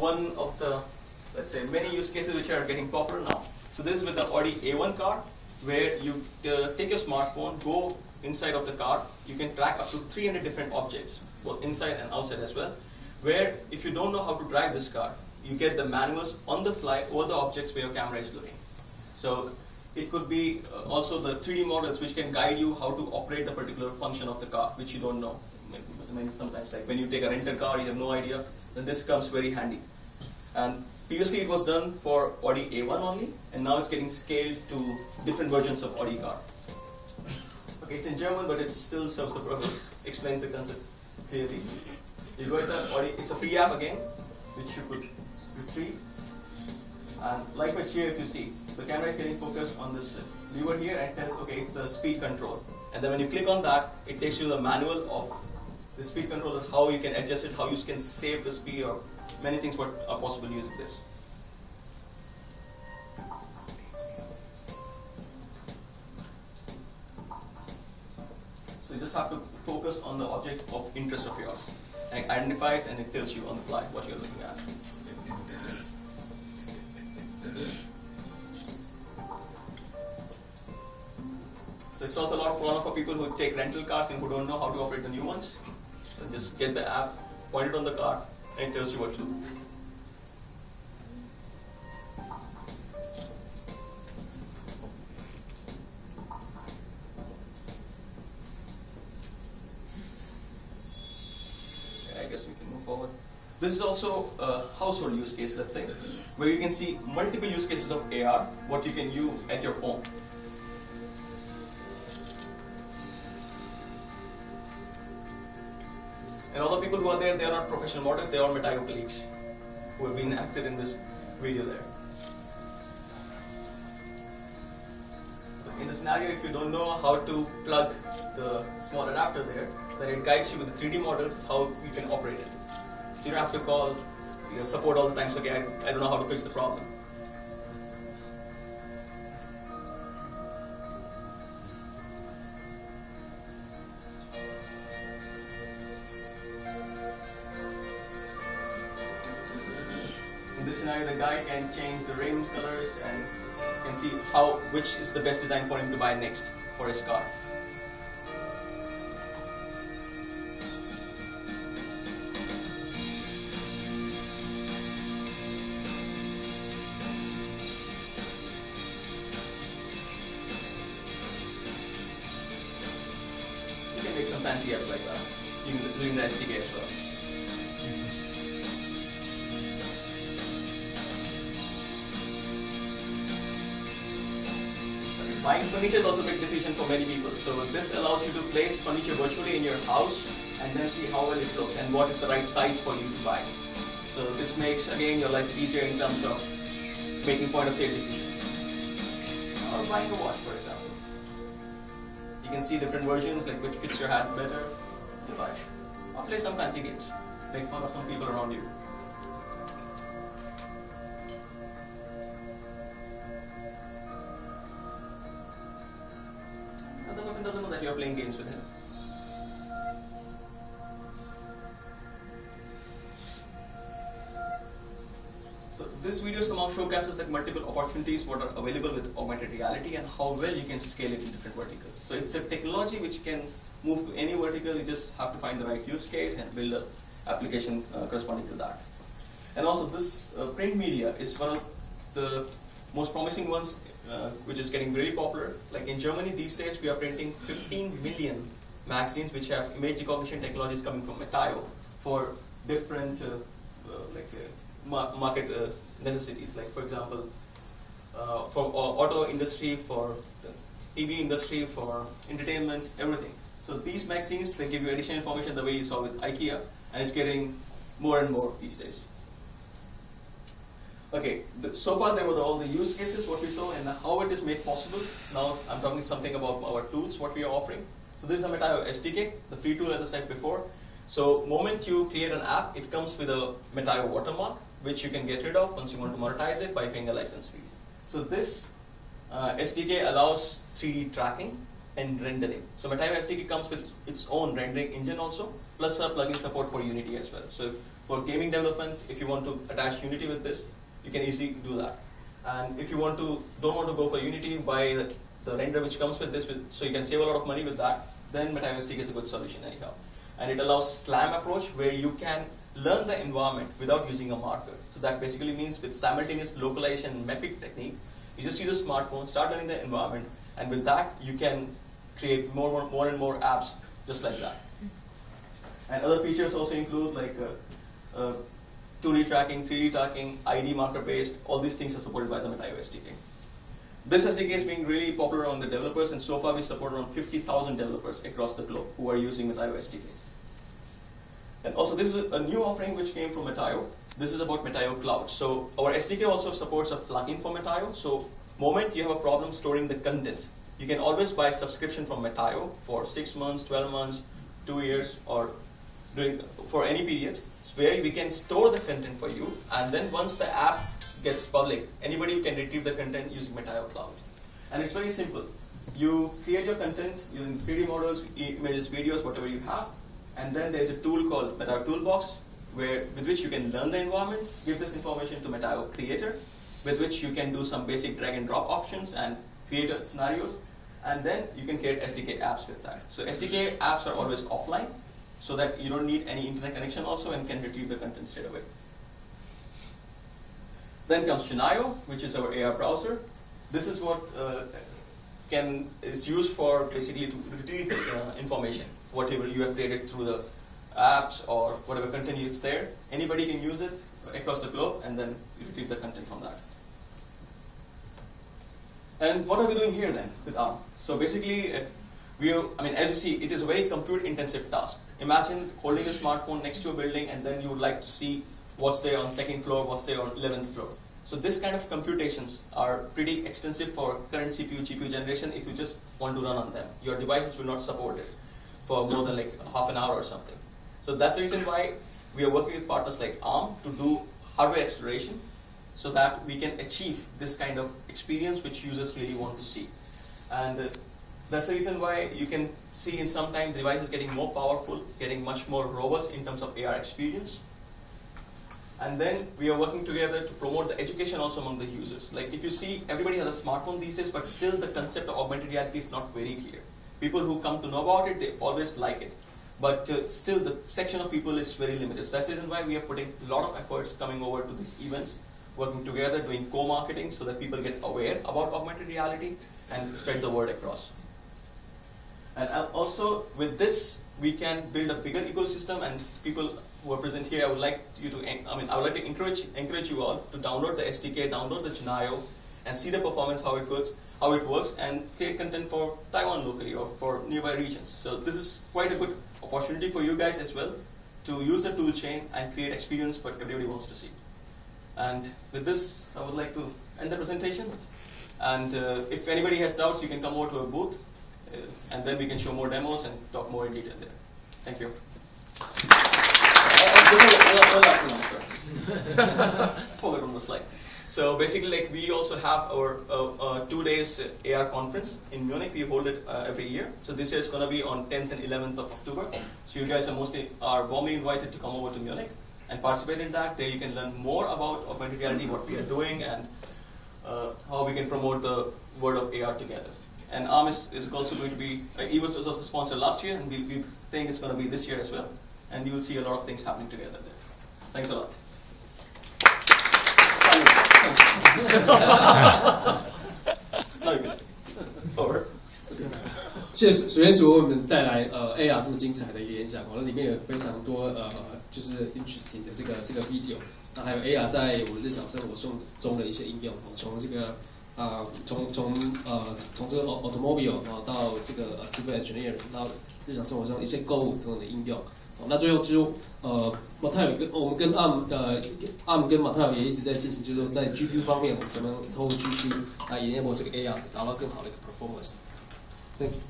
one of the, let's say, many use cases which are getting popular now. So this is with the Audi A1 car, where you take your smartphone, go inside of the car. You can track up to 300 different objects, both inside and outside as well. Where if you don't know how to drive this car, you get the manuals on the fly over the objects where your camera is looking. So it could be also the 3D models which can guide you how to operate the particular function of the car, which you don't know. Sometimes, like when you take a rental car, you have no idea, then this comes very handy. And previously it was done for Audi A1 only, and now it's getting scaled to different versions of Audi car. Okay, it's in German, but it still serves the purpose, explains the concept clearly. You go into Audi, it's a free app again, which you could retrieve. And likewise here, if you see, the camera is getting focused on this lever here and tells, okay, it's a speed control. And then when you click on that, it takes you the manual of the speed control, how you can adjust it, how you can save the speed, or many things what are possible using this. So you just have to focus on the object of interest of yours. And it identifies and it tells you on the fly what you're looking at. So it's also a lot of fun for people who take rental cars and who don't know how to operate the new ones. So just get the app, point it on the car, and it tells you what to do. Okay, I guess we can move forward. This is also a household use case, let's say, where you can see multiple use cases of AR, what you can use at your home. And all the people who are there, they are not professional models, they are all Metaio colleagues who have been acted in this video there. So in the scenario, if you don't know how to plug the small adapter there, then it guides you with the 3D models how you can operate it. So you don't have to call your support all the time, so okay, I don't know how to fix the problem. In this scenario, the guy can change the rim colors and can see which is the best design for him to buy next for his car. You can make some fancy apps like that using the SDK as well. Buying furniture is also a big decision for many people. So this allows you to place furniture virtually in your house and then see how well it looks and what is the right size for you to buy. So this makes, again, your life easier in terms of making point of sale decisions. Or buying a watch, for example. You can see different versions, like which fits your hat better, you buy. Or play some fancy games. Make fun of some people around you. The person doesn't know that you're playing games with him. So this video somehow showcases that multiple opportunities what are available with augmented reality and how well you can scale it in different verticals. So it's a technology which can move to any vertical. You just have to find the right use case and build an application corresponding to that. And also this print media is one of the most promising ones, which is getting really popular. Like in Germany these days, we are printing 15 million magazines which have image recognition technologies coming from Metaio for different market necessities. Like for example, for auto industry, for the TV industry, for entertainment, everything. So these magazines, they give you additional information the way you saw with IKEA, and it's getting more and more these days. Okay, so far there were all the use cases, what we saw, and how it is made possible. Now I'm talking something about our tools, what we are offering. So this is a Metaio SDK, the free tool as I said before. So moment you create an app, it comes with a Metaio watermark, which you can get rid of once you want to monetize it by paying a license fees. So this SDK allows 3D tracking. and rendering. So Metaio SDK comes with its own rendering engine also, plus a plugin support for Unity as well. So for gaming development, if you want to attach Unity with this, you can easily do that. And if you don't want to go for Unity, buy the render which comes with this, so you can save a lot of money with that, then Metaio SDK is a good solution anyhow. And it allows SLAM approach where you can learn the environment without using a marker. So that basically means with simultaneous localization and mapping technique, you just use a smartphone, start learning the environment, and with that you can create more and more apps just like that. And other features also include like 2D tracking, 3D tracking, ID marker based. All these things are supported by the Metaio SDK. This SDK is being really popular on the developers, and so far we support around 50,000 developers across the globe who are using Metaio SDK. And also this is a new offering which came from Metaio. This is about Metaio Cloud. So our SDK also supports a plugin for Metaio. So moment you have a problem storing the content, you can always buy subscription from Metaio for 6 months, 12 months, 2 years, or for any period, where we can store the content for you, and then once the app gets public, anybody can retrieve the content using Metaio Cloud. And it's very simple. You create your content using 3D models, images, videos, whatever you have, and then there's a tool called Metaio Toolbox, with which you can learn the environment, give this information to Metaio Creator, with which you can do some basic drag and drop options and create scenarios, and then you can create SDK apps with that. So SDK apps are always offline, so that you don't need any internet connection also, and can retrieve the content straight away. Then comes Chunayo, which is our AR browser. This is what is used for basically to retrieve information, whatever you have created through the apps or whatever content is there. Anybody can use it across the globe, and then you retrieve the content from that. And what are we doing here then with ARM? So basically, as you see, it is a very compute-intensive task. Imagine holding your smartphone next to a building, and then you would like to see what's there on 2nd floor, what's there on 11th floor. So this kind of computations are pretty extensive for current CPU, GPU generation if you just want to run on them. Your devices will not support it for more than like half an hour or something. So that's the reason why we are working with partners like ARM to do hardware acceleration, so that we can achieve this kind of experience which users really want to see. And that's the reason why you can see in some time the device is getting more powerful, getting much more robust in terms of AR experience. And then we are working together to promote the education also among the users. Like if you see, everybody has a smartphone these days, but still the concept of augmented reality is not very clear. People who come to know about it, they always like it. But still the section of people is very limited. So that's the reason why we are putting a lot of efforts coming over to these events, working together, doing co-marketing so that people get aware about augmented reality and spread the word across. And also with this, we can build a bigger ecosystem, and people who are present here, I would like to encourage you all to download the SDK, download the Chunayo, and see the performance, how it works, and create content for Taiwan locally or for nearby regions. So this is quite a good opportunity for you guys as well to use the tool chain and create experience what everybody wants to see. And with this, I would like to end the presentation. And if anybody has doubts, you can come over to a booth, and then we can show more demos and talk more in detail there. Thank you. Forward on the slide. So basically, like we also have our 2 days AR conference in Munich. We hold it every year. So this year it's going to be on 10th and 11th of October. So you guys are warmly invited to come over to Munich and participate in that. There you can learn more about augmented reality, what we are doing, and how we can promote the word of AR together. And ARM is also going to be, EVOS was also a sponsor last year, and we think it's going to be this year as well. And you will see a lot of things happening together there. Thanks a lot. 谢谢水源所为我们带来AR 这么精彩的一个演讲，那里面有非常多就是 interesting 的这个 video， 那还有 AR 在我们日常生活中的一些应用，从这个从这个 automobile 到这个civil engineering 到日常生活中一些购物等等的应用。那最后就Metaio我们跟 ARM 跟 Metaio 也一直在进行，就是说在 GPU 方面，我们怎么透过 GPU 来 enable 这个 AR 达到更好的一个 performance。Thank you.